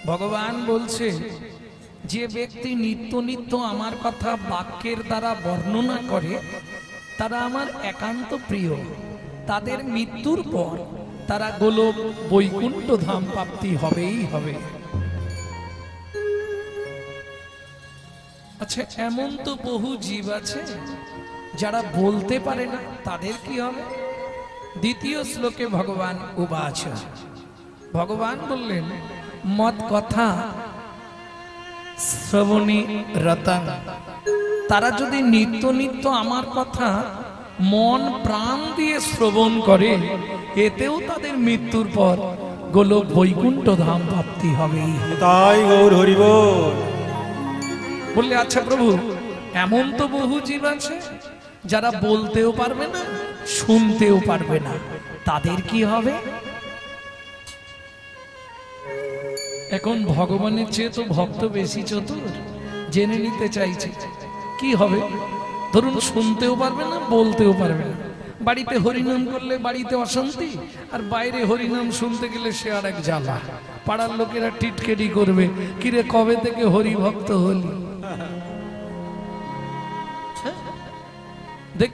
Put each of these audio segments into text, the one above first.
ভগবান বলছে যে ব্যক্তি নিত্য নিত্য আমার কথা বাক্যের দ্বারা বর্ণনা করে তারা আমার একান্ত প্রিয়। তাদের মৃত্যুর পর তারা গোলক বৈকুণ্ঠ ধাম প্রাপ্তি হবেই হবে। আচ্ছা, এমন তো বহু জীব আছে যারা বলতে পারে না, তাদের কি হবে? দ্বিতীয় শ্লোকে ভগবান উবাচ, ভগবান বললেন মত কথা শ্রবণী রতং, তারা যদি নিত্য নিত্য আমার কথা মন প্রাণ দিয়ে শ্রবণ করে এতেও তাদের মৃত্যুর পর গোলক বৈকুণ্ঠ ধাম প্রাপ্তি হবে। তাই গৌর হরি বল। বললে আচ্ছা প্রভু, এমন তো বহু জীব আছে যারা বলতেও পারবে না শুনতেও পারবে না, তাদের কি হবে? এখন ভগবানের চেয়ে তো ভক্ত বেশি চতুর, জেনে নিতে চাইছে কি হবে। ধরুন শুনতেও পারবে না বলতেও পারবে না, বাড়িতে হরিনাম করলে বাড়িতে অশান্তি, আর বাইরে হরিনাম শুনতে গেলে সে আর এক জ্বালা। পাড়ার লোকেরা টিটকেটি করবে, কিরে কবে থেকে হরি ভক্ত হলি? দেখ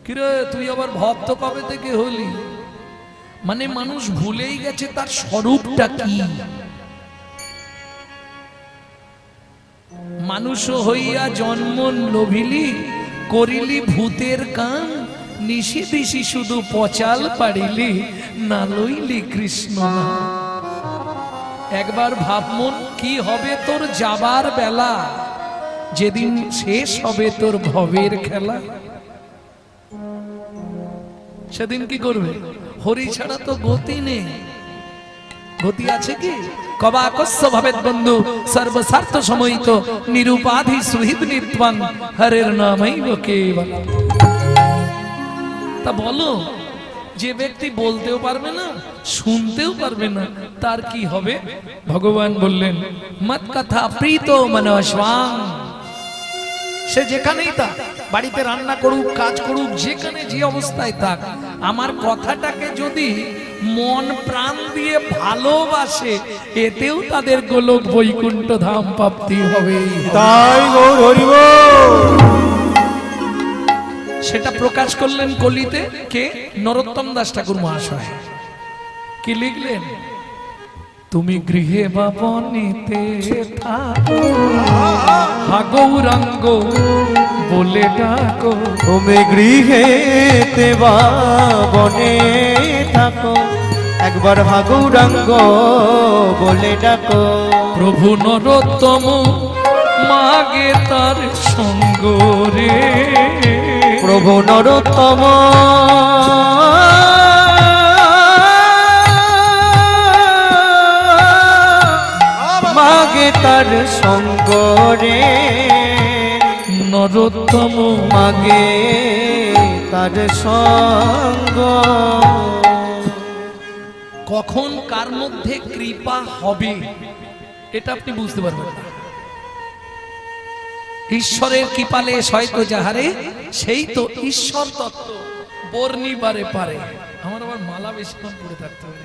কিরে তুই আবার ভক্ত কবে থেকে হলি? মানে মানুষ ভুলেই গেছে তার স্বরূপটা কি। মানুষ হইয়া জন্ম লোভিলি, করিলি ভূতের কান, নিশি দিশি শুধু পচাল পারিলি, না লইলি কৃষ্ণ নাম। একবার ভাবমন কি হবে তোর যাবার বেলা, যেদিন শেষ হবে তোর ভবের খেলা। সেদিন কি করবে? হরি ছাড়া তো গতি নেই। গতি আছে কি? কবাকস্য ভবেদ বন্ধু সর্বস্বার্থ সময়িত নিরুপাধি সুহৃদ নিত্বং হরের নামৈব কেবলম। তা বলো, যে ব্যক্তি বলতেও পারবে না শুনতেও পারবে না তার কি হবে? ভগবান বললেন মত কথা প্রীত মনস্বাং। সে যেখানেই থাক, বাড়িতে রান্না করুক কাজ করুক, যেখানে যে অবস্থায় থাক, আমার কথাটাকে যদি মন প্রাণ দিয়ে ভালোবাসে এতেও তাদের গোলক বৈকুণ্ঠ ধাম প্রাপ্তি হবে। তাই গৌর হরি বল। সেটা প্রকাশ করলেন কলিতে কে? নরোত্তম দাস ঠাকুর মহাশয়। কি লিখলেন? তুমি গৃহে বা বনেতে থাকো, হা গৌরাঙ্গ বলে ডাকো। তুমি গৃহেতে বা বনে থাকো, একবার হা গৌরাঙ্গ বলে ডাকো। প্রভু নরোত্তম মাগে তার সঙ্গ রে। প্রভু নরোত্তম মাগে তার সঙ্গ রে। নরোত্তম মাগে তার সঙ্গ। কখন কার মধ্যে কৃপা হবে এটা আপনি বুঝতে পারবেন না। ঈশ্বরের কৃপালে হয়তো যাহারে, সেই তো ঈশ্বর তত্ত্ব বর্ণিবারে পারে। আমার আবার মালা বেশিক্ষণ পরে থাকতে হবে,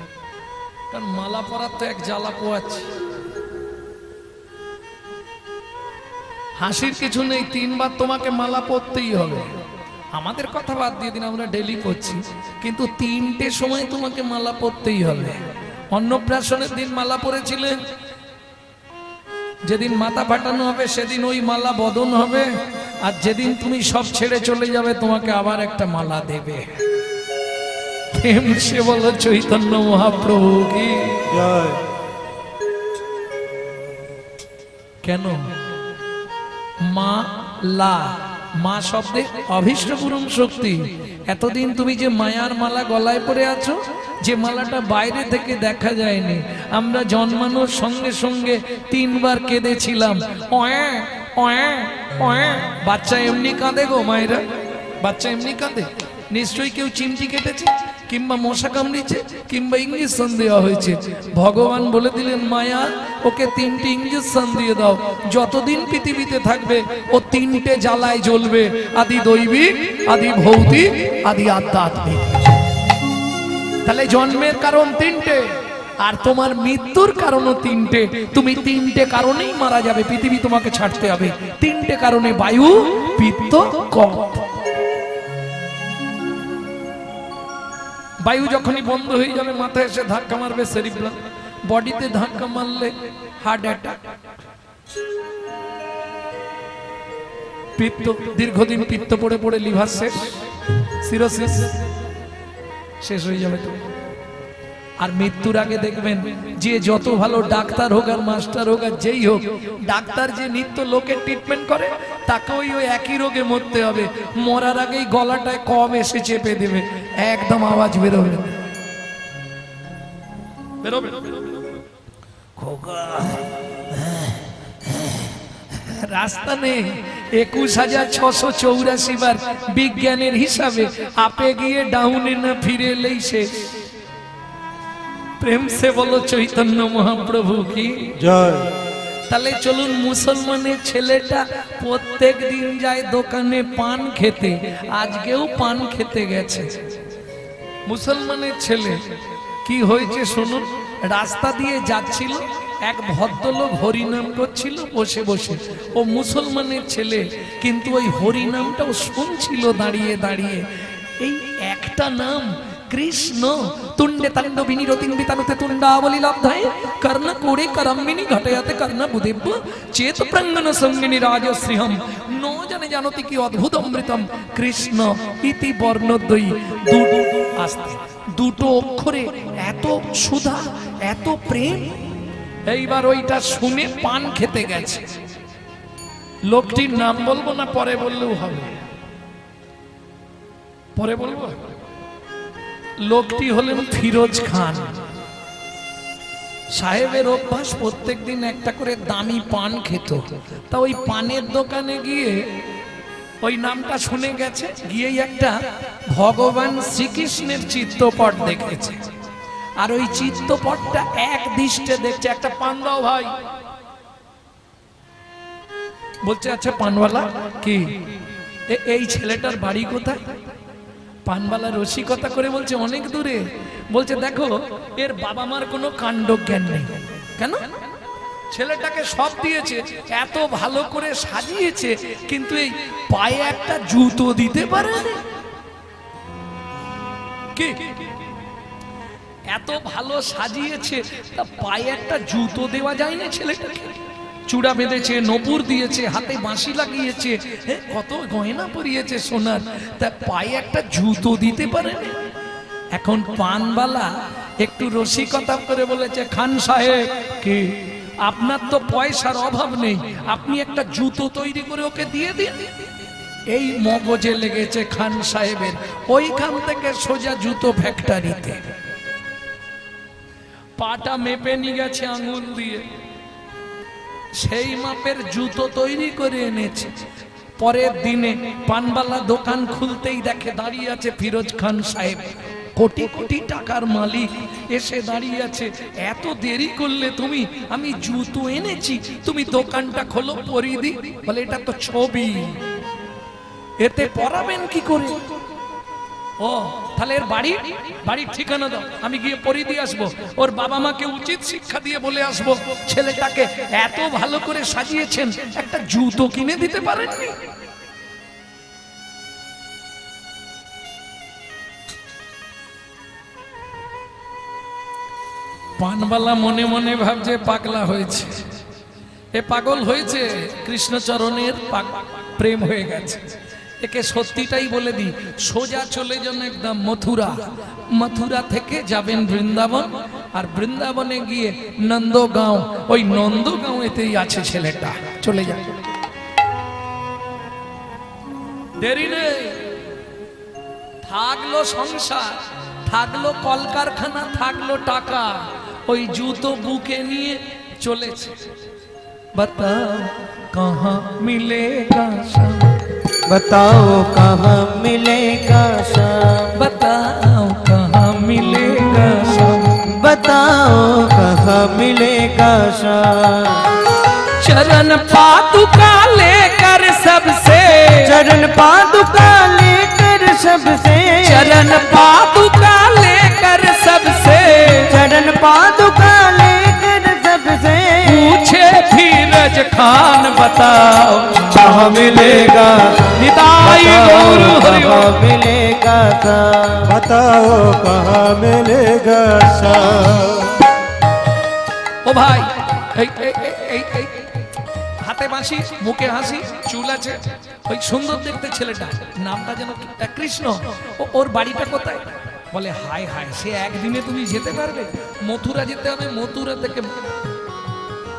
কারণ মালা পরার তো এক জ্বালা পোয়াচ্ছি। হাসির কিছু নেই, 3 বার তোমাকে মালা পরতেই হবে। আমাদের কথা বাদ দিয়ে দিন, আমরা ডেলি করছি, কিন্তু 3টে সময় তোমাকে মালা পরতেই হবে। অন্নপ্রাশনের দিন মালা পরেছিলেন, যেদিন মাথা ফাটানো হবে সেদিন ওই মালা বদন হবে, আর যেদিন তুমি সব ছেড়ে চলে যাবে তোমাকে আবার একটা মালা দেবে। প্রেম সে বলো চৈতন্য মহাপ্রভু কি জয়। কেন? মালা, মা শব্দে অভীষ্ট পূরণ শক্তি। এতদিন তুমি যে মায়ার মালা গলায় পরে আছো, যে মালাটা বাইরে থেকে দেখা যায়নি, আমরা জন্মানোর সঙ্গে সঙ্গে 3 বার কেঁদেছিলাম। বাচ্চা এমনি কাঁদে গো মায়েরা, বাচ্চা এমনি কাঁদে। নিশ্চয়ই কেউ চিমটি কেটেছে, কিংবা মশা কামড়িয়েছে, কিংবা ইঞ্জেকশন দেওয়া হয়েছে। ভগবান বলে দিলেন মায়া ওকে 3টে ইঞ্জেকশন দিয়ে দাও, যতদিন পৃথিবীতে থাকবে ও 3টে জ্বালায় জ্বলবে, আদি দৈবিক, আদি ভৌতিক, আদি আধ্যাত্মিক। তাহলে জন্মের কারণ 3টে। আর তোমার মৃত্যুর কারণও তিনটে, তুমি তিনটে কারণেই মারা যাবে, পৃথিবী তোমাকে ছাড়তে হবে। তিনটে কারণে, বায়ু, পিত্ত, কফ। বায়ু যখনই বন্ধ হয়ে যাবে মাথায় এসে ধাক্কা মারবে সেরিব্রাম, বডিতে ধাক্কা মারলে হার্ট অ্যাটাক। পিত্ত, দীর্ঘদিন পিত্ত পড়ে পড়ে লিভার শেষ, সিরোসিস শেষ হয়ে যাবে তো। আর মৃত্যুর আগে দেখবেন যে যত ভালো ডাক্তার হোক আর মাস্টার হোক আর যেই হোক, ডাক্তার যে নিত্য লোকের ট্রিটমেন্ট করে তাকে ওই একই রোগে মরতে হবে। মরার আগেই গলাটায় কম এসে চেপে দেবে, একদম আওয়াজ বেরোবে বেরোবে। রাস্তা নেই, 21,684 বার বিজ্ঞানের হিসাবে আপে গিয়ে ডাউনে না ফিরে এলেই শেষ। প্রেম সে বলো চৈতন্য মহাপ্রভু কি জয়। তাহলে চলুন, মুসলমানের ছেলেটা প্রত্যেক দিন যায় দোকানে পান খেতে, আজকেও পান খেতে গেছে। মুসলমানের ছেলে কি হয়েছে শুনুন। রাস্তা দিয়ে যাচ্ছিল, এক ভদ্রলোক হরিনাম করছিল বসে বসে। ও মুসলমানের ছেলে, কিন্তু ওই হরিনামটাও শুনছিল দাঁড়িয়ে দাঁড়িয়ে। এই একটা নাম কৃষ্ণ। তুণ্ডে তাণ্ডবিনী রতিন্দি তানুতে তুণ্ডাবলী লব্ধায় কর্ণ কোড়ে করম্মিনী ঘটয়াতে কর্ণ বুদেব্য চেত প্রাঙ্গণ সঙ্গিনী রাজশ্রীহম ন জানে জানতি কি অদ্ভুত অমৃতম কৃষ্ণ ইতি বর্ণদ্বয়ী। দুটো অক্ষরে এত সুধা, এত প্রেম। এইবার ওইটা শুনে পান খেতে গেছে। লোকটির নাম বলবো না, পরে বললেও হবে, পরে বলবো। লোকটি হলেন ফিরোজ খান সাহেবের। অভ্যাস প্রত্যেকদিন একটা করে দামি পান খেত। তা ওই পানের দোকানে গিয়ে ওই নামটা শুনে গেছে, গিয়েই একটা ভগবান শ্রীকৃষ্ণের চিত্রপট দেখেছে। আর ওই চিত্রপটটা এক দৃষ্টে দেখছে। একটা পান দাও ভাই, বলছে আচ্ছা পানওয়ালা কি, এই ছেলেটার বাড়ি কোথায়? পানওয়ালা রসিকতা করে বলছে অনেক দূরে। বলছে দেখো, এর বাবা মার কোনো কাণ্ড জ্ঞান নেই। কেন? ছেলেটাকে সব দিয়েছে, এত ভালো করে সাজিয়েছে, কিন্তু এই পায়ে একটা জুতো দিতে পারে কি? এত ভালো সাজিয়েছে, তা পায়ে একটা জুতো দেওয়া যায় না ছেলেটাকে? চূড়া বেঁধেছে, নপুর দিয়েছে, হাতে বাঁশি লাগিয়েছে, কত গয়না পরিয়েছে সোনার, তা পায়ে একটা জুতো দিতে পারে। এখন পানওয়ালা একটু রসিকতা করে বলেছে, খান সাহেব কি, আপনার তো পয়সার অভাব নেই, আপনি একটা জুতো তৈরি করে ওকে দিয়ে দিন। এই মগজে লেগেছে খান সাহেবের। ওইখান থেকে সোজা জুতো ফ্যাক্টরিতে পাটা মেপে নিয়ে গেছে আঙুল দিয়ে, সেই মাপের জুতো তৈরি করে এনেছে। পরের দিনে পানওয়ালা দোকান খুলতেই দেখে দাঁড়িয়ে আছে ফিরোজ খান সাহেব, কোটি কোটি টাকার মালিক, এসে দাঁড়িয়ে আছে। এত দেরি করলে তুমি? আমি জুতো এনেছি, তুমি দোকানটা খোলো, পরিয়ে দি। বলে এটা তো ছবি, এতে পরাবেন কি করে? ও তাহলে এর বাড়ির ঠিকানা দাও, আমি গিয়ে পরিয়ে দিয়ে আসবো। ওর বাবা মাকে উচিত শিক্ষা দিয়ে বলে আসবো, ছেলেটাকে এত ভালো করে সাজিয়েছেন, একটা জুতো কিনে দিতে পারেননি? পানওয়ালা মনে মনে ভাবছে পাগলা হয়েছে, এ পাগল হয়েছে, কৃষ্ণচরণের প্রেম হয়ে গেছে। একে সত্যিটাই বলে দি, সোজা চলে যান একদম মথুরা, মথুরা থেকে যাবেন বৃন্দাবন, আর বৃন্দাবনে গিয়ে নন্দগাঁও, ওই নন্দগাঁওতেই আছে ছেলেটা, চলে যান। দেরি নেই, থাকলো সংসার, থাকলো কলকারখানা, থাকলো টাকা, ওই জুতো বুকে নিয়ে চলেছে। बताओ कहाँ मिलेगा शाम, बताओ कहाँ मिलेगा शाम, बताओ कहाँ मिलेगा शाम, बताओ कहाँ मिलेगा शाम। चरण पादुका लेकर सबसे, चरण पादुका लेकर सबसे, चरण पादुका लेकर सबसे, चरण पादुका खान बताओ कहाँ मिलेगा निताई गौर हरि कहाँ मिलेगा शान बताओ कहाँ मिलेगा शान। ও ভাই এই এই এই এই হাতে বাঁশি মুখে হাসি চুল আছে ওই সুন্দর দেখতে ছেলেটা নামটা যেন কি? কৃষ্ণ। ওর বাড়িটা কোথায়? বলে হায় হায় সে একদিনে তুমি যেতে পারবে? মথুরা যেতে হবে, মথুরা থেকে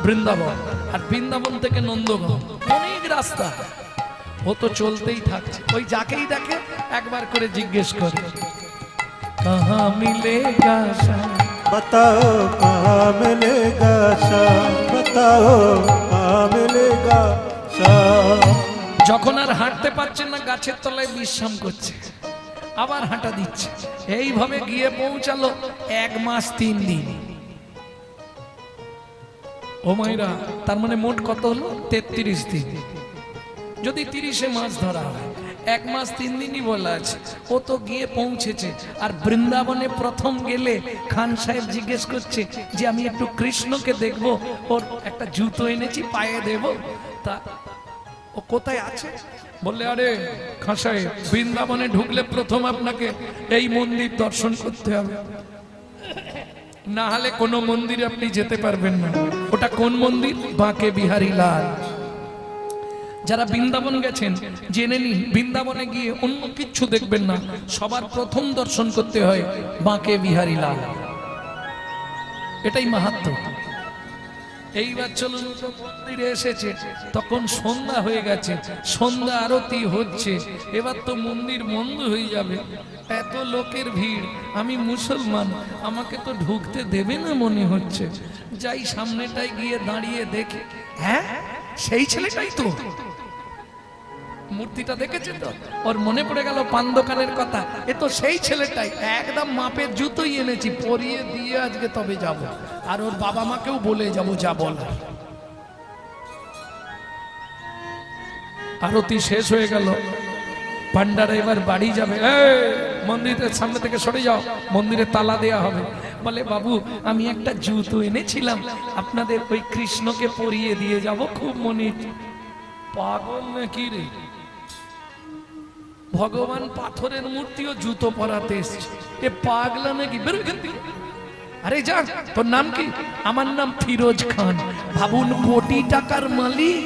বৃন্দাবন, আর বৃন্দাবন থেকে নন্দগাঁও, অনেক রাস্তা। ও তো চলতেই থাকছে, ওই যাকেই দেখে একবার করে জিজ্ঞেস করে কাহা মিলেগা শান। बताओ कहाँ मिलेगा शान, बताओ कहाँ मिलेगा शान। যখন আর হাঁটতে পারছেন না গাছের তলায় বিশ্রাম করছে, আবার হাঁটা দিচ্ছে। এইভাবে গিয়ে পৌঁছালো 1 মাস 3 দিন। ও মাইরা, তার মানে মোট কত হলো? 33 দিন। যদি 30-এ মাস ধরা হয়, 1 মাস 3 দিনই বলা আছে। ও তো গিয়ে পৌঁছেছে। আর বৃন্দাবনে প্রথম গেলে খান সাহেব জিজ্ঞেস করছে যে আমি একটু কৃষ্ণকে দেখবো, ওর একটা জুতো এনেছি পায়ে দেব। তা ও কোথায় আছে? বললে আরে খান সাহেব, বৃন্দাবনে ঢুকলে প্রথম আপনাকে এই মন্দির দর্শন করতে হবে, না হলে কোনো মন্দিরে আপনি যেতে পারবেন না। ওটা কোন মন্দির? বাঁকে বিহারী লাল। যারা বৃন্দাবন গেছেন জেনে নিন, বৃন্দাবনে গিয়ে অন্য কিচ্ছু দেখবেন না, সবার প্রথম দর্শন করতে হয় বাঁকে বিহারী লাল। এটাই মাহাত্ম্য। এইবার চলুন, মন্দিরে এসেছে, তখন সন্ধ্যা হয়ে গেছে, সন্ধ্যা আরতি হচ্ছে। এবার তো মন্দির বন্ধ হয়ে যাবে, এত লোকের ভিড়। আমি মুসলমান, আমাকে তো ঢুকতে দেবে না মনে হচ্ছে। যাই সামনেটাই গিয়ে দাঁড়িয়ে দেখি, হ্যাঁ সেই ছেলেটাই তো। মূর্তিটা দেখেছে তো, ওর মনে পড়ে গেল পান দোকানের কথা। এ তো সেই ছেলেটাই, একদম মাপের জুতোই এনেছি, পরিয়ে দিয়ে আজকে তবে যাব। আর ওর বাবা মাকেও বলে যাব যা বলার। আরতি শেষ হয়ে গেল, পান্ডারা এবার বাড়ি যাবে। মন্দিরের সামনে থেকে সরে যাও, মন্দিরে তালা দেয়া হবে। বলে বাবু, আমি একটা জুতো এনেছিলাম, আপনাদের ওই কৃষ্ণকে পরিয়ে দিয়ে যাব, খুব মনে। পাগল নাকি রে? ভগবান পাথরের মূর্তি ও জুতো পরাতে এসছে, এ পাগলা নাকি? বেরো এখান থেকে। আরে যা, তোর নাম কি? আমার নাম ফিরোজ খান। ভাবুন, কোটি টাকার মালিক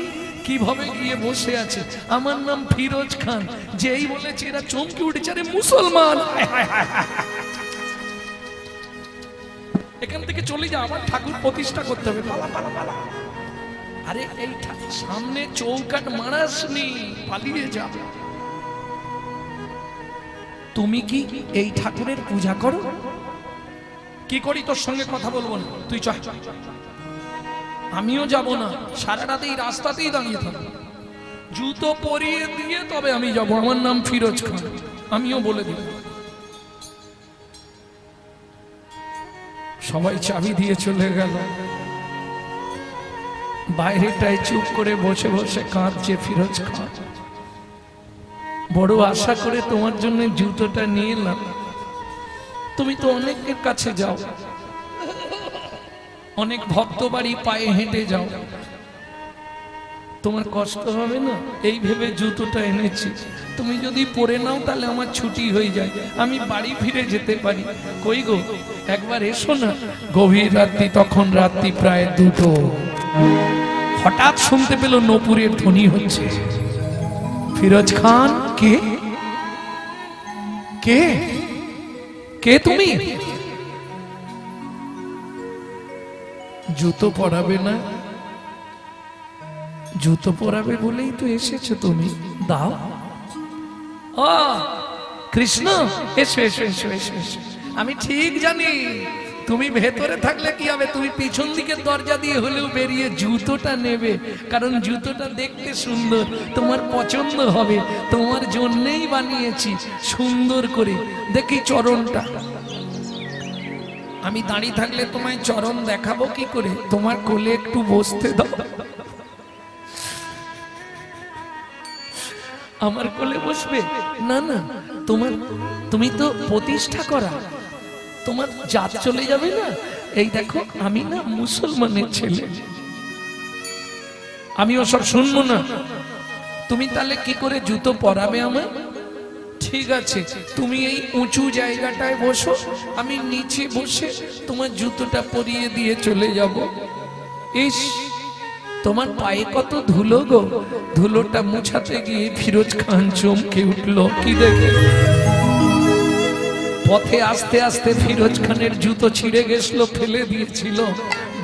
কিভাবে গিয়ে বসে আছে, আমার নাম ফিরোজ খান। যেই বলেছে এরা চমকে উঠেছে, আরে মুসলমান, এখান থেকে চলে যা, আমার ঠাকুর প্রতিষ্ঠা করতে হবে, পালা পালা পালা। আরে এই সামনে চৌকাট মারাসনি, পালিয়ে যা। তুমি কি এই ঠাকুরের পূজা করো? কি করি তোর সঙ্গে কথা বলবো না, তুই চল। আমিও যাব না, সারা রাত এই রাস্তাতেই দাঁড়িয়ে থাকবো। জুতো পরিয়ে দিয়ে তবে আমি যাব, আমার নাম ফিরোজ খান, আমিও বলে দিব। সবাই চাবি দিয়ে চলে গেল। বাইরেটায় চুপ করে বসে বসে কাঁদছে ফিরোজ খান। বড় আশা করে তোমার জন্য জুতোটা নিয়ে এলাম, তুমি তো অনেকের কাছে যাও, অনেক ভক্ত বাড়ি পায়ে হেঁটে যাও, তোমার কষ্ট হবে না এই ভেবে জুতোটা এনেছি। তুমি যদি পরে নাও তাহলে আমার ছুটি হয়ে যায়, আমি বাড়ি ফিরে যেতে পারি। কই গো, একবার এসো না। গভীর রাত্রি, তখন রাত্রি প্রায় 2টো। হঠাৎ শুনতে পেল নূপুরের ধ্বনি হচ্ছে। ফিরোজ খান, কে কে কে তুমি? জুতো পরাবে না? জুতো পরাবে বলেই তো এসেছো তুমি, দাও। ও কৃষ্ণ, এসো এসো এসো এসো এসো। আমি ঠিক জানি তুমি ভেতরে থাকলে কি হবে, তুমি পিছন দিকের দরজা দিয়ে হলেও বেরিয়ে জুতোটা নেবে, কারণ জুতোটা দেখতে সুন্দর, তোমার পছন্দ হবে, তোমার জন্যই বানিয়েছি সুন্দর করে। দেখি চরণটা। আমি দাঁড়িয়ে থাকলে তোমায় চরণ দেখাবো কি করে? তোমার কোলে একটু বসতে দাও। আমার কোলে বসবে না? না, তুমি তো প্রতিষ্ঠা করা, তোমার জাত চলে যাবে না। এই দেখো, আমি না মুসলমানের ছেলে, আমি ওসব শুনবো না। তুমি তাহলে কি করে জুতো পরাবে আমায়? ঠিক আছে, তুমি এই উঁচু জায়গাটায় বসো, আমি নিচে বসে তোমার জুতোটা পরিয়ে দিয়ে চলে যাব। ইস, তোমার পায়ে কত ধুলো গো। ধুলোটা মুছাতে গিয়ে ফিরোজ খান চমকে উঠলো। কি দেখে? পথে আস্তে আস্তে ফিরোজ খানের জুতো ছিঁড়ে গেছিল, ফেলে দিয়েছিল।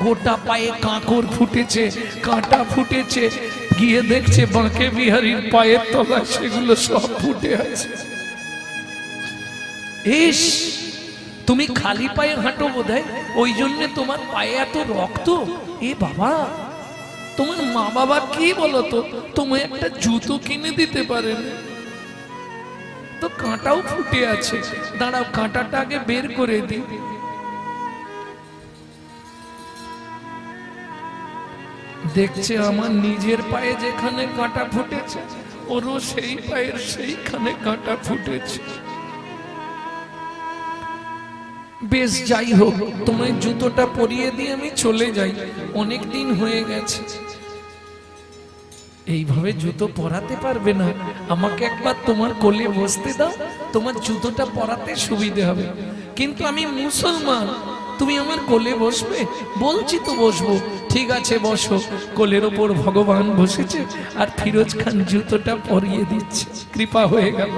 গোটা পায়ে কাঁকড় ফুটেছে, কাঁটা ফুটেছে। গিয়ে দেখছে বাঁকে বিহারীর পায়ের তলায় সেগুলো সব ফুটে আছে। ইস, তুমি খালি পায়ে হাঁটো বোধহয়, ওই জন্য তোমার পায়ে এত রক্ত। এ বাবা, তোমার মা বাবা কি বলতো, তোমায় একটা জুতো কিনে দিতে পারেন তো? কাঁটাও ফুটে আছে। দাঁড়াও, কাঁটাটা আগে বের করে দিই। দেখছে আমার নিজের পায়ে যেখানে কাঁটা ফুটেছে, ওরও সেই পায়ের সেইখানে কাঁটা ফুটেছে। বেশ, যাই হোক, তোমার জুতোটা পরিয়ে দিয়ে আমি চলে যাই, অনেক দিন হয়ে গেছে। এইভাবে জুতো পরাতে পারবে না, আমাকে একবার তোমার কোলে বসতে দাও, তোমার জুতোটা পরাতে সুবিধে হবে। কিন্তু আমি মুসলমান, তুমি আমার কোলে বসবে? বলছি তো বসবো। ঠিক আছে, বসো। কোলের ওপর ভগবান বসেছে আর ফিরোজ খান জুতোটা পরিয়ে দিচ্ছে। কৃপা হয়ে গেল।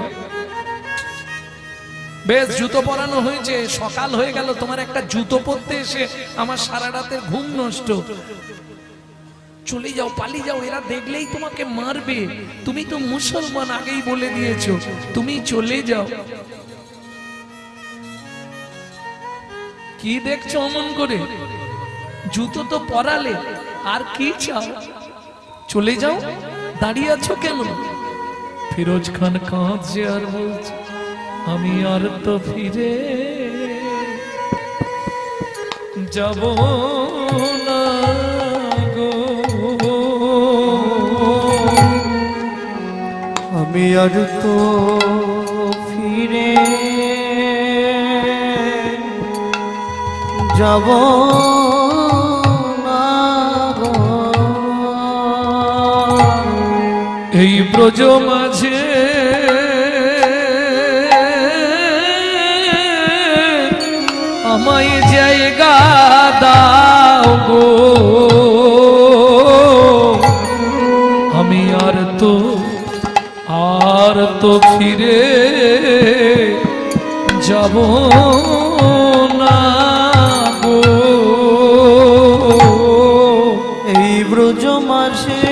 বেশ, জুতো পরানো হয়েছে, সকাল হয়ে গেল। তোমার একটা জুতো পরতে এসে আমার সারা রাতের ঘুম নষ্ট। চলে যাও, পালিয়ে যাও, এরা দেখলেই তোমাকে মারবে। তুমি তো মুসলমান, আগেই বলে দিয়েছো। তুমি চলে যাও। কি দেখছো অমন করে? জুতো তো পরালে, আর কি চাও? চলে যাও। দাঁড়িয়ে আছো কেন? ফিরোজ খান কাঁদছে আর বলছে, আমি আর তো ফিরে যাব না গো, আমি আর তো ফিরে যাব না গো। এই ব্রজ মাঝে আমায় জায়গা দাও গো, আমি আর তো ফিরে যাব না গো। এই ব্রজ মাঝে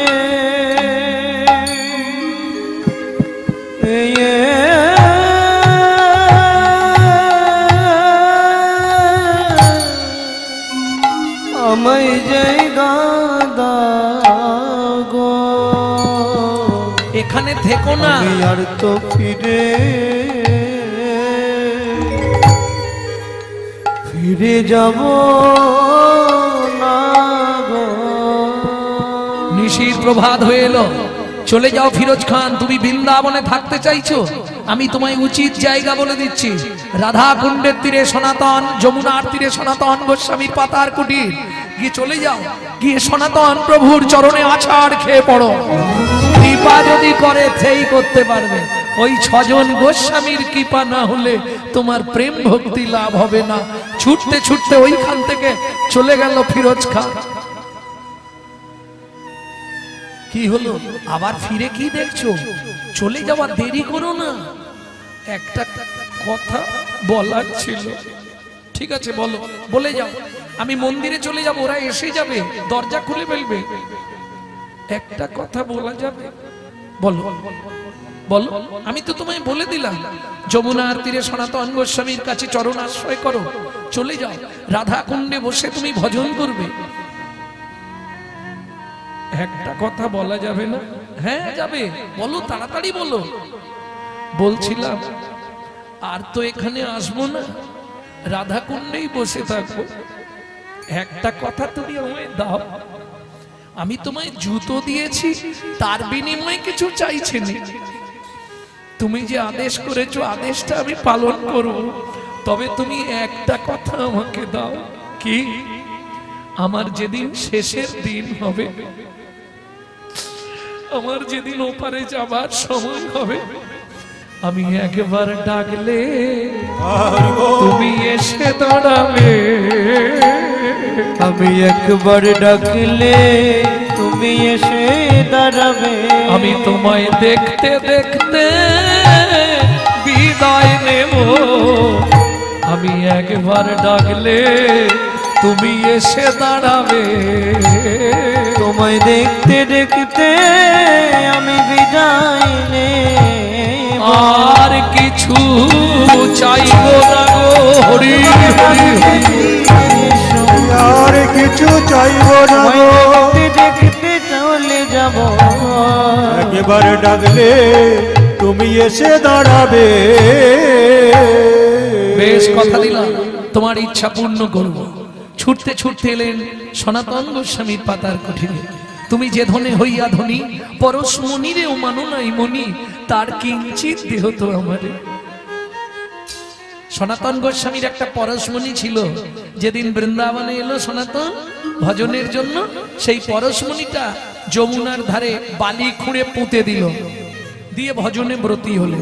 আমায় জায়গা দাও গো। এখানে থেকো না, আমি আর তো ফিরে যাব না গো। নিশির প্রভাত হয়ে এলো। চলে যাও ফিরোজ খান, তুমি বৃন্দাবনে থাকতে চাইছো, আমি তোমায় উচিত জায়গা বলে দিচ্ছি। রাধা কুণ্ডের তীরে সনাতন, যমুনার তীরে সনাতন গোস্বামীর পাতার কুটির। গিয়ে চলে যাও, গিয়ে সনাতন প্রভুর চরণে আছাড় খেয়ে পড়ো। কৃপা যদি করে সেই করতে পারবে। ওই ছজন গোস্বামীর কৃপা না হলে তোমার প্রেম ভক্তি লাভ হবে না। ছুটতে ছুটতে ওইখান থেকে চলে গেল ফিরোজ খান। কি হলো আবার ফিরে? কি দেখছো? চলে যাওয়া, দেরি করো না। একটা কথা বলার ছিল। ঠিক আছে, বলো, বলে যাও। আমি মন্দিরে চলে যাব, ওরা এসে যাবে, দরজা খুলে ফেলবে। একটা কথা বলা যাবে? বলো বলো। আমি তো তোমায় বলে দিলাম, যমুনার তীরে সনাতন গোস্বামীর কাছে চরণ আশ্রয় করো। চলে যাও, রাধা কুণ্ডে বসে তুমি ভজন করবে। একটা কথা বলা যাবে না? হ্যাঁ যাবে, বলো, তাড়াতাড়ি বলো। বলছিলাম আর তো এখানে আসবো না, রাধা কুণ্ডেই বসে থাকবো। একটা কথা তুমি আমায় দাও। আমি তোমায় জুতো দিয়েছি, তার বিনিময়ে কিছু চাইছি না। তুমি যে আদেশ করেছো, আদেশটা আমি পালন করব। তবে তুমি একটা কথা আমাকে দাও। কি? আমার যেদিন শেষের দিন হবে, আমার যেদিন ওপারে যাবার সময় হবে, আমি একবার ডাকলে তুমি এসে দাঁড়াবে। আমি একবার ডাকলে তুমি এসে দাঁড়াবে। আমি তোমায় দেখতে দেখতে বিদায় নেব। আমি একবার ডাকলে তুমি এসে দাঁড়াবে। তোমায় দেখতে দেখতে আমি বিদায় নেব। আর কিছু চাইবো না গো হরি হরি হরি। আর কিছু চাইব না গো, দেখতে চলে যাব। একবার ডাকলে তুমি এসে দাঁড়াবে। বেশ কথা দিলাম, তোমার ইচ্ছা পূর্ণ করব। ছুটতে ছুটতে এলেন সনাতন গোস্বামীর পাতার কুঠিরে। তুমি যে ধনে হইয়া ধনী, পরশ মনিরেও মানো নাই মনি, তার কিঞ্চিত দেহ তো আমারে। সনাতন গোস্বামীর একটা পরশমণি ছিল। যেদিন বৃন্দাবনে এলো সনাতন ভজনের জন্য, সেই পরশমণিটা যমুনার ধারে বালি খুঁড়ে পুঁতে দিল, দিয়ে ভজনে ব্রতী হলে।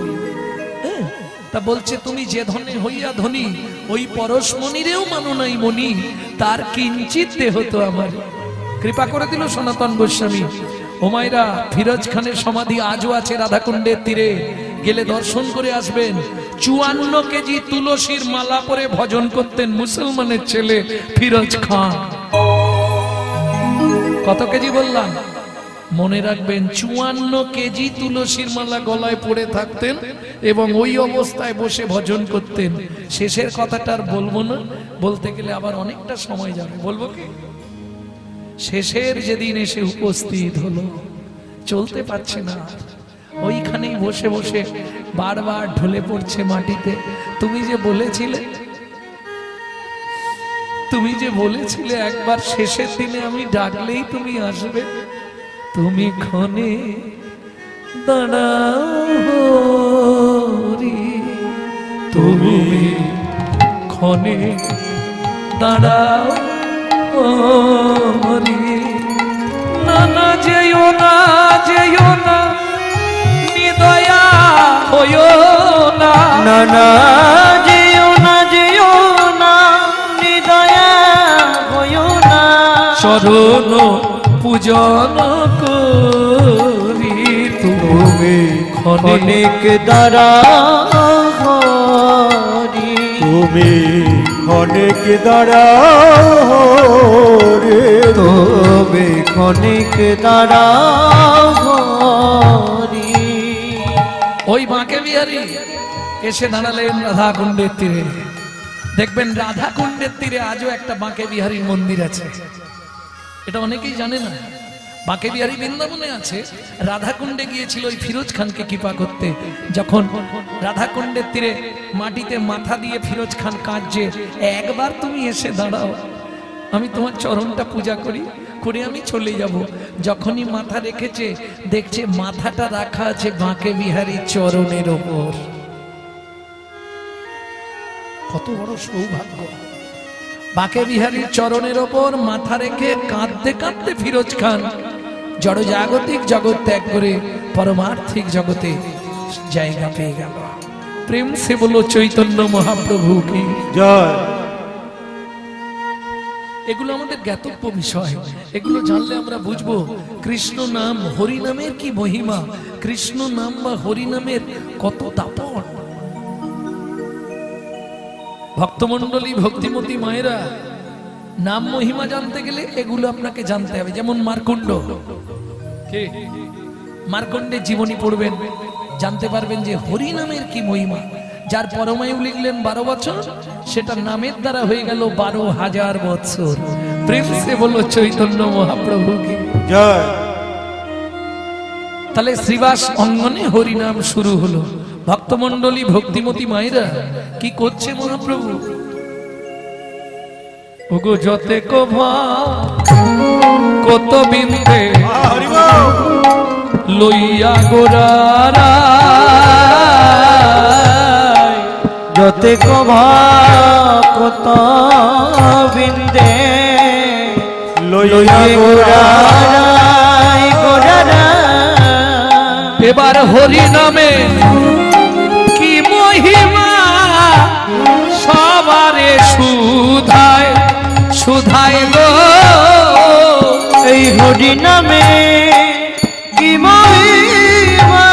তা বলছে তুমি যে ধনে হইয়া ধনী, ওই পরশমণিরেও মানো নাই মনি, তার কিঞ্চিত দেহ তো আমার। কৃপা করে দিল সনাতন গোস্বামী। ওমাইরা, ফিরোজ খানের সমাধি আজও আছে রাধাকুণ্ডের তীরে, গেলে দর্শন করে আসবেন। 54 কেজি তুলসীর মালা পরে ভজন করতেন মুসলমানের ছেলে ফিরোজ খান। কত কেজি বললাম? মনে রাখবেন, 54 কেজি তুলসীর মালা গলায় পড়ে থাকতেন এবং ওই অবস্থায় বসে ভজন করতেন। শেষের কথাটা আর বলবো না, বলতে গেলে আবার অনেকটা সময় যাবে। বলবো কি? শেষের যেদিন এসে উপস্থিত হলো, চলতে পারছে না, ওইখানেই বসে বসে বারবার ঢলে পড়ছে মাটিতে। তুমি যে বলেছিলে একবার শেষের দিনে আমি ডাকলেই তুমি আসবে, তুমি ক্ষণে দাঁড়াও রে, তুমি ক্ষণে দাঁড়াও রে। না না যেও না, যেও না, নিদয়া হইও না। না না যেও না, যেও না, নিদয়া হইও না। চরণ পূজন করি তুমি অনেক দাঁড়াও হরি। তুমি অনেক দাঁড়াও রে, তবে অনেক দাঁড়াও হরি। ওই বাঁকে বিহারী এসে দাঁড়ালেন রাধাকুণ্ডের তীরে। দেখবেন রাধাকুণ্ডের তীরে আজও একটা বাঁকে বিহারীর মন্দির আছে, এটা অনেকেই জানে না। বাঁকে বিহারী বৃন্দাবনে আছে, রাধাকুণ্ডে গিয়েছিল ওই ফিরোজ খানকে কৃপা করতে। যখন রাধাকুণ্ডের তীরে মাটিতে মাথা দিয়ে ফিরোজ খান কাঁদছে, একবার তুমি এসে দাঁড়াও, আমি তোমার চরণটা পূজা করি, করে আমি চলে যাব। যখনই মাথা রেখেছে, দেখছে মাথাটা রাখা আছে বাঁকে বিহারীর চরণের ওপর। কত বড় সৌভাগ্য! বাঁকে বিহারীর চরণের ওপর মাথা রেখে কাঁদতে কাঁদতে ফিরোজ খান জড় জাগতিক জগৎ ত্যাগ করে পরমার্থিক জগতে জায়গা পেয়ে গেল। প্রেম সে বলো চৈতন্য মহাপ্রভু কি জয়। এগুলো আমাদের জ্ঞাতব্য বিষয়, এগুলো জানলে আমরা বুঝবো কৃষ্ণ নাম হরি নামের কি মহিমা, কৃষ্ণ নাম বা হরি নামের কত দাপট। ভক্তমণ্ডলী, ভক্তিমতী মায়েরা, নাম মহিমা জানতে গেলে এগুলো আপনাকে জানতে হবে। যেমন মার্কণ্ড, মার্কণ্ডের জীবনী পড়বেন, জানতে পারবেন যে হরি নামের কি মহিমা। যার পরমায়ু লিখলেন 12 বছর, সেটা নামের দ্বারা হয়ে গেল 12,000 বছর। প্রেম সে বলো চৈতন্য মহাপ্রভু কি জয়। তাহলে শ্রীবাস অঙ্গনে হরিনাম শুরু হলো। ভক্তমণ্ডলী, ভক্তিমতী মায়েরা কি করছে মহাপ্রভু? ওগো যতে কোভা কত বিন্দে লইয়া গোরারা, যতে কভা কত বিন্দে লইয়া গোরারাই গোরারাই এবার হরি নামে কি মহিমা সবারে সুধায় সুধায় গো এই হরি নামে কি মহিমা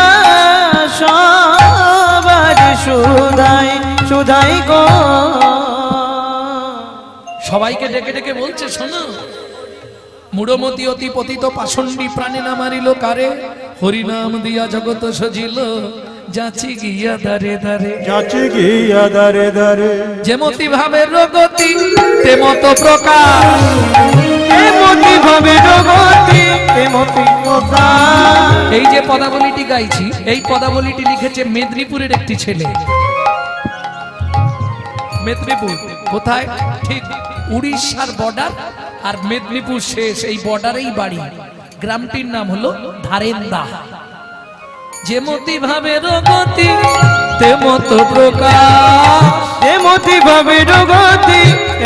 সবার সুধাই সুধাই গো। সবাইকে ডেকে ডেকে বলছে শোনো, মূঢ়মতি অতি পতিত পাষণ্ডী প্রাণে না মারিল কারে, হরিনাম দিয়া জগত সজিল যাচি গিয়া দারে দারে। যাচি গিয়া দারে দারে যেমতি ভাবে রগতি তেমত প্রকাশ, এমতি ভাবে জগতি এমতি প্রকাশ। এই যে পদাবলীটি গাইছি এই পদাবলীটি লিখেছে মেদিনীপুরের একটি ছেলে। মেদিনীপুর কোথায়? ঠিক উড়িষ্যার বর্ডার আর মেদিনীপুর শেষ, এই বর্ডারেই বাড়ি। গ্রামটির নাম হলো ধারেন্দা। যেমতি ভাবে রগতি তেমত প্রকাশ, এমতি ভাবে জগতি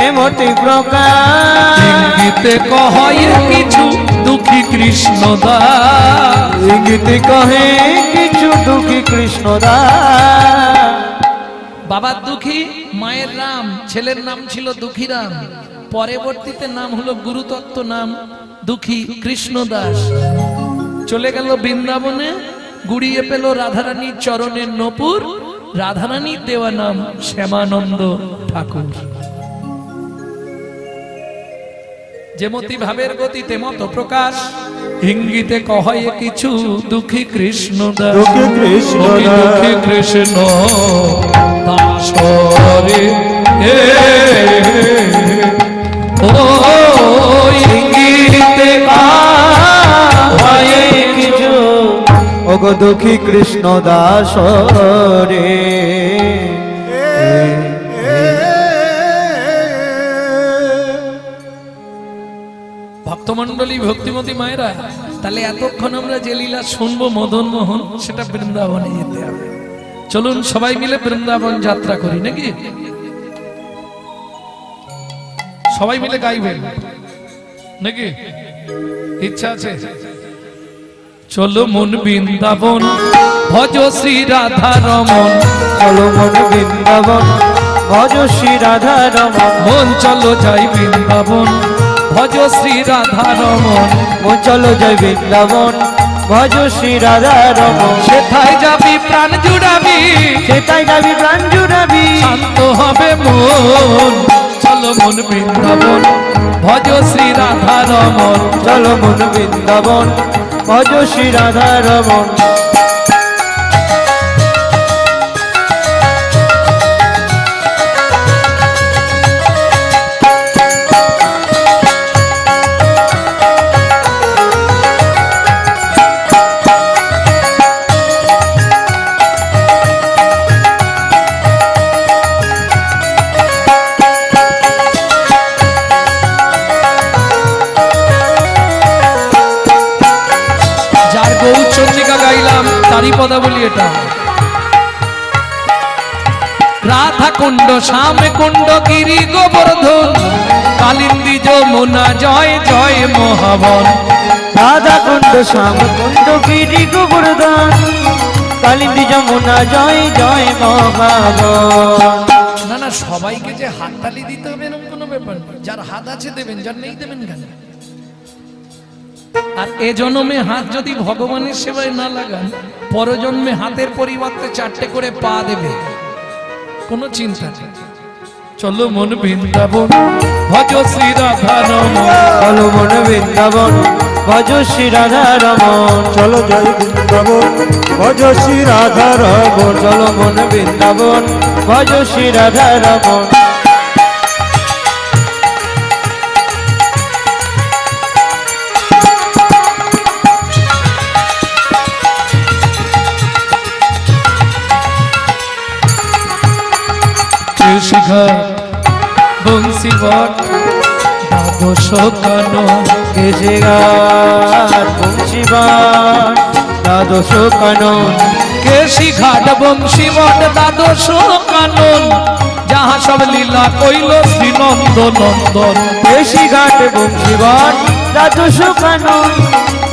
এমতি প্রকাশ। ইঙ্গিতে কহয় কিছু দুঃখী কৃষ্ণ দাস, ইঙ্গিতে কহে কিছু দুঃখী কৃষ্ণ দাস। বাবার দুঃখী মায়ের রাম, ছেলের নাম ছিল দুঃখীরাম, পরবর্তীতে নাম হলো গুরুতত্ত্ব নাম দুঃখী কৃষ্ণ দাস। চলে গেল বৃন্দাবনে, গুড়িয়ে পেল রাধারানীর চরণের নপুর, রাধারানীর দেওয়া নাম শ্যামানন্দ ঠাকুর। যেমতি ভাবের গতি তেমত প্রকাশ, ইঙ্গিতে কহয় কিছু দুঃখী কৃষ্ণ দাস। দুঃখী কৃষ্ণ দাস। দুঃখী কৃষ্ণ দাস রে ও ইঙ্গিতে কহয় কিছু ওগো দুঃখী কৃষ্ণ দাস রে। ভক্তমন্ডলী ভক্তিমতী মায়েরা, তাহলে এতক্ষণ আমরা যে লীলা শুনবো মদন মোহন, সেটা বৃন্দাবনে যেতে হবে। চলুন সবাই মিলে বৃন্দাবন যাত্রা করি নাকি? সবাই মিলে গাইবেন নাকি? ইচ্ছা আছে? চলো মন বৃন্দাবন ভজ শ্রী রাধা রমন, চলো মন বৃন্দাবন ভজ শ্রী রাধা রমন। মন চলো যাই বৃন্দাবন ভজ শ্রী রাধা রমন। মন চলো জয় বৃন্দাবন ভজ শ্রী রাধা রমন। সেথায় যাবি প্রাণ জুড়াবি, সেটাই যাবি প্রাণ জুড়াবি, শান্ত হবে মন। চলো মন বৃন্দাবন ভজ শ্রী রাধা রমন। চলো মন বৃন্দাবন ভজ শ্রী রাধা রমন। তারি পদাবলী এটা। রাধা কুণ্ড শ্যাম কুণ্ড গিরি গোবর্ধন, কালিন্দী যমুনা জয় জয় মহাবন। রাধা কুণ্ড শ্যাম কুণ্ড গিরি গোবর্ধন, কালিন্দী যমুনা জয় জয় মহাবন। না না, সবাইকে যে হাততালি দিতে হবে এরকম কোনো ব্যাপার নেই। যার হাত আছে দেবেন, যার নেই দেবেন কেন? আর এ জন্মে হাত যদি ভগবানের সেবায় না লাগান, পরজন্মে হাতের পরিবর্তে 4টে করে পা দেবে, কোনো চিন্তা নেই। চলো মন বৃন্দাবন ভজ শ্রী রাধা রমন। চলো মন বৃন্দাবন ভজ শ্রী রাধা রমন। চলো জয় বৃন্দাবন ভজ শ্রী রাধা রমন। চলো মন বৃন্দাবন ভজ শ্রী রাধা রমন। শিখা বংশী বট দ্বাদশ কানন, কেশে ঘাট বংশী বট দ্বাদশ কানন। কেশি ঘাট বংশী বট দ্বাদশ কানন, যাহা সব লীলা কইল শ্রীনন্দ নন্দন। কেশি ঘাট বংশী বট দ্বাদশ কানন,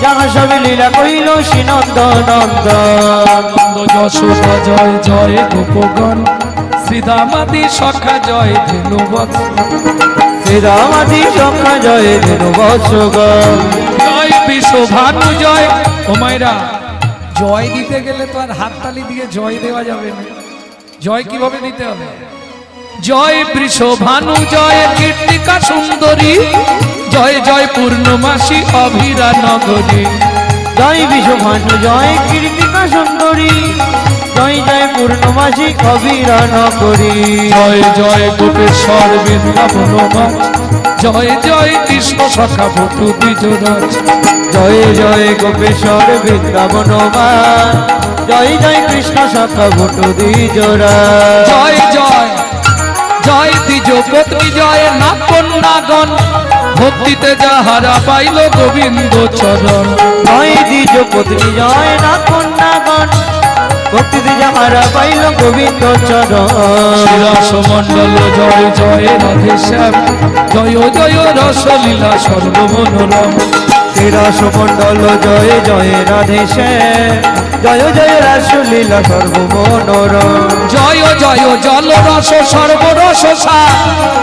যাহা সব লীলা কইল শ্রীনন্দ নন্দন নন্দ যশোদা জয় জয় গোপগণ শ্রীদামাদি সখা জয় ধেনু বৎস শ্রীরামাদি সখা জয় ধেনু বৎসগণ জয় বিশ্বভানু জয়। ও মায়েরা, জয় দিতে গেলে তো আর হাততালি দিয়ে জয় দেওয়া যাবে না, জয় কিভাবে দিতে হবে? জয় বৃষভানু জয় কীর্তিকা সুন্দরী জয় জয় পূর্ণমাসী অভিরা নগরী। জয় বিশ্বভানু জয় কীর্তিকা সুন্দরী জয় জয় পূর্ণমাসী কবিরা নগরী জয় জয় গোপেশ্বর বৃন্দাবন মাছ জয় জয় কৃষ্ণ সখা বটু দ্বিজরাজ। জয় জয় গোপেশ্বর বৃন্দাবন মান জয় জয় কৃষ্ণ সখা বটু দ্বিজরা জয় জয় জয় দ্বিজ পত্নী জয় না কন্যাগণ ভক্তিতে যাহারা পাইল গোবিন্দ চরণ। জয় দ্বিজ পত্নী জয় না কন্যাগণ ভক্তিতে যাহারা পাইল গোবিন্দ চরণ। শিরাস মণ্ডল জয় জয় রাধে শ্যাম জয় জয় রসলীলা সর্বমনোরম। শ্রীরস মণ্ডল জয় জয় রাধে শ্যাম জয় জয় রাসলীলা সর্বমনোরম। জয় জয় জল রস সর্বরস সার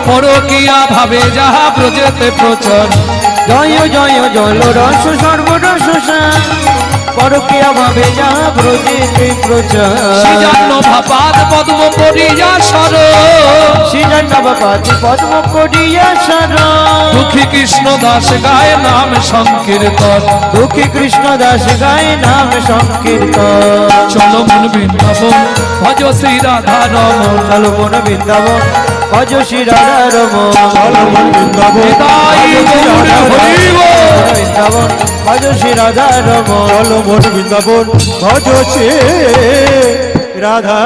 পরকিয়া ভাবে যাহা ব্রজেতে প্রচার। জয় জয় জল রস সর্বরস সার পরকিয়া ভাবে যাহা ব্রজেতে প্রচার। শ্রীজান্ন ভাপাদ পদ্ম পরিয়া সর শ্রীজান্নবাপাতি পদ্ম করিয়া সর দুঃখী কৃষ্ণ দাস গায় নাম সংকীর্তন। দুঃখী কৃষ্ণ দাস গায় নাম সংকীর্তন। চলো মন বৃন্দাবন ভজ শ্রী রাধা রমন। চলো মন বৃন্দাবন ভজ শ্রী রাধা রমন। চলো মন বৃন্দাবন নিতাই গৌর হরি বল। বৃন্দাবন ভজ শ্রী রাধা রমন। চলো মন বৃন্দাবন ভজ শ্রী রাধা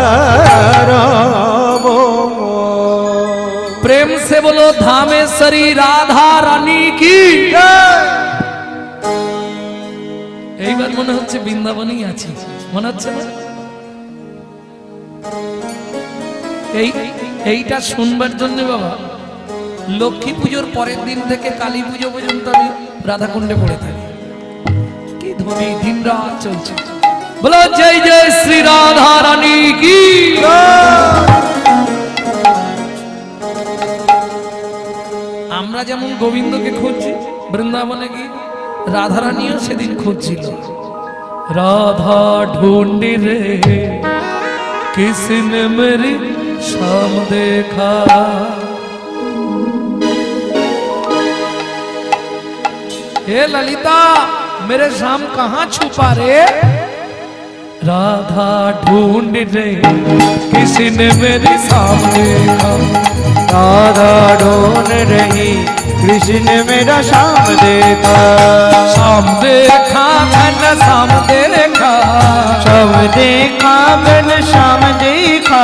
রাম। प्रेम से बोलो धामेश्वरी राधा रानी की। এইবার মনে হচ্ছে বৃন্দাবনেই আছি, মনে হচ্ছে না? এইটা শুনবার জন্য বাবা লক্ষ্মী পুজোর পরের দিন থেকে কালী পুজো পর্যন্ত আমি রাধাকুণ্ডে পড়ে থাকি। কি ধ্বনি দিন রাত চলছে। বলো জয় জয় শ্রী রাধা রানী কি। আমরা যেমন গোবিন্দকে খুঁজছি বৃন্দাবনে গিয়ে রাধারানীও সেদিন খুঁজছিল। রাধা ঢूंढी रे किसने मेरी शाम देखा। हे ललिता मेरे शाम कहाँ छुपा रे। राधा ढूंढ रे किसी ने मेरी शाम देखा। राधा ढूंढ रही कृष्ण मेरा शाम देखा। शाम देखा घन शाम देखा। शाम देखा घन शाम देखा।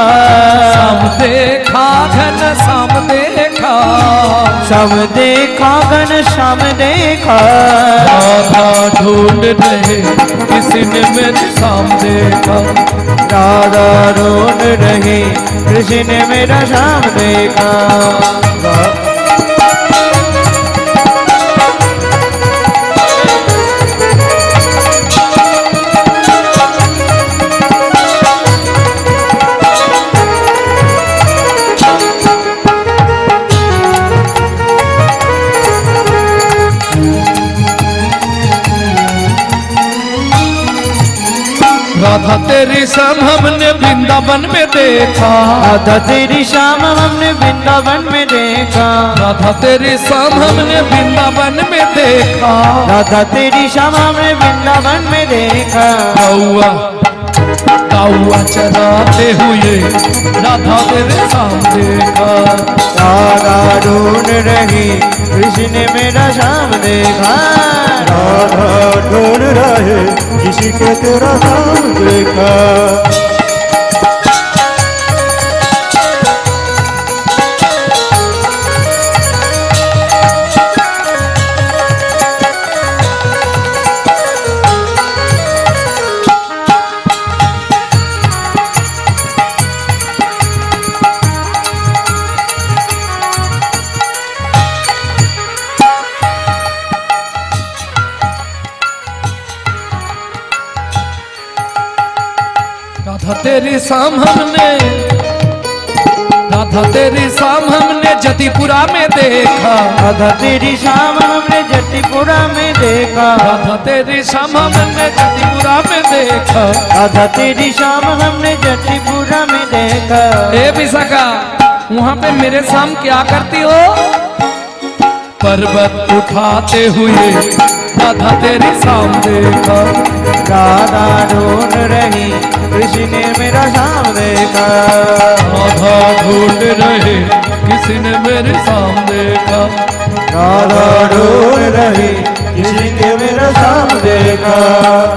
शाम देखा घन शाम देखा। शाम देखा घन शाम देखा। राधा ढूंढ रहे किसी ने मेरे शाम देखा। राधा ढूंढ रही कृष्ण मेरा शाम देखा। राधा तेरी शाम हमने वृंदावन में देखा। राधा तेरी शाम हमने वृंदावन में देखा। राधा तेरी शाम हमने वृंदावन में देखा। राधा तेरी शाम हमने वृंदावन में देखा। कौआ कौआ चराते हुए राधा तेरे शाम देखा। राधा ढूंढ रही कृष्ण मेरा शाम देखा। राधा ढूंढ रहे किसी के तेरा शाम देखा। राधा तेरी शाम हमने जतिपुरा में देखा। राधा तेरी शाम हमने जतिपुरा में देखा। राधा तेरी शाम हमने जतिपुरा में देखा। राधा तेरी शाम हमने जतिपुरा में देखा। ए विशाखा, वहाँ पे मेरे शाम क्या करती हो? पर्वत उठाते हुए राधा तेरी शाम देखा। राधा ढूंढ रही किसी ने मेरा शाम देखा। राधा ढूंढ रहे किसी ने मेरे शाम देखा। राधा ढूंढ रही किसी ने मेरा शाम देखा।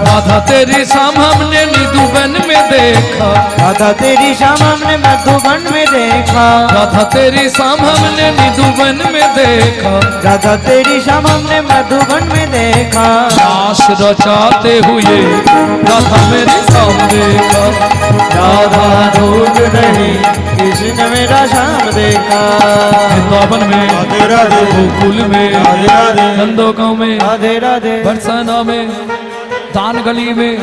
राधा तेरी शाम हमने निधुबन में देखा। राधा तेरी शाम हमने मधुबन में देखा। राधा तेरी शाम हमने निधुबन में देखा। राधा तेरी शाम हमने मधुबन में देखा। रास रचाते हुए राधा मेरी शाम देखा। राधा ढूंढ रही किसी ने मेरा शाम देखा। वृंदावन में, राधे राधे, गोकुल में, राधे राधे, नंदोगांव में, राधे राधे, बरसाना में, दान गली में,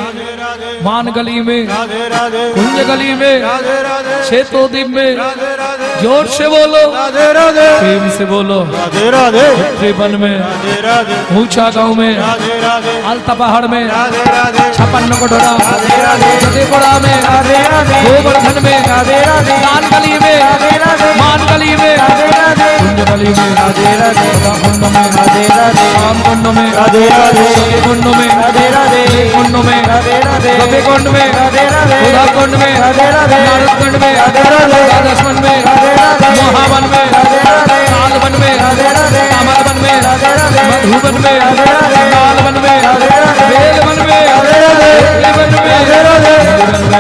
मान गली में, राधे राधे, कुंज गली में, राधे राधे, शेतोदीप में, राधे राधे, जोर से बोलो, राधे राधे, प्रेम से बोलो। राधे राधे, त्रिवन में, राधे राधे, ऊंचा गांव में, राधे राधे, आलता पहाड़ में, राधे राधे, छप्पन कोठरा, राधे राधे, फतेहपुरा में, राधे राधे, गोवर्धन में, राधे राधे, दान गली में, राधे राधे, मान गली में, राधे राधे, कुंज गली में, राधे राधे, कुंड में, राधे राधे, राम कुंड में, राधे राधे, कुंड में, राधे राधे, कुंड में, राधे राधे, कपे कुंड में, राधे राधे, उधा कुंड में, राधे राधे, नारद कुंड में, राधे राधे, राजस्वन में, राधे राधे, महावन में, राधे राधे, कालवन में, राधे राधे, कामलवन में, राधे राधे, मधुबन में, राधे राधे, लालवन में, राधे राधे, बेलवन में, राधे राधे, बेलवन में, राधे राधे,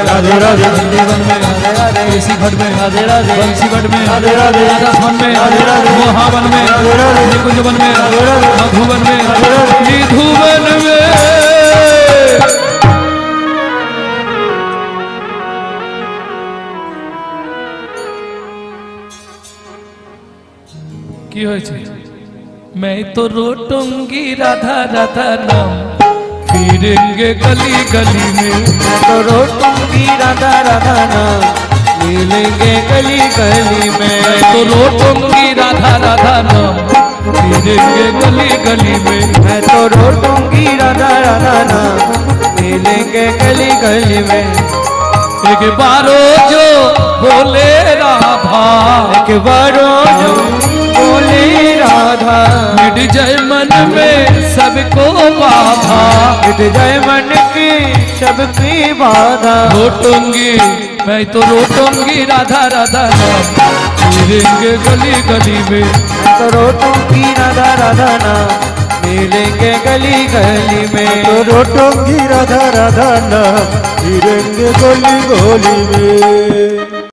राधे राधे, बेलवन में, राधे राधे, केसी घट में, राधे राधे, बंसीगढ़ में, राधे राधे, राजस्थान में, राधे राधे, महावन में, राधे राधे, निकुंजवन में, राधे राधे, मधुबन में, राधे राधे, निधुबन में। কি হয়েছে? मैं तो रोटूंगी राधा राधा नाम, फिरेंगे गली गली में। मैं तो रोटूंगी राधा राधा नाम, मिलेंगे गली गली में। मैं तो रोटूंगी राधा राधा नाम, फिरेंगे गली गली में। मैं तो रोटूंगी राधा राधा नाम, मिलेंगे गली गली में। एक बारो जो बोले राधा, एक बारो जो बोले राधा, मिट जाए मन में सबको बाधा। मिट जाए मन की सबकी बाधा। रोटूंगी मैं तो रोटूंगी राधा राधा नाम, फिरेंगे गली गली में। मैं तो रोटूंगी राधा राधा नाम, मिलेंगे गली गली में। तो रोटोंगी राधा राधा ना, फिरेंगे गली गली में।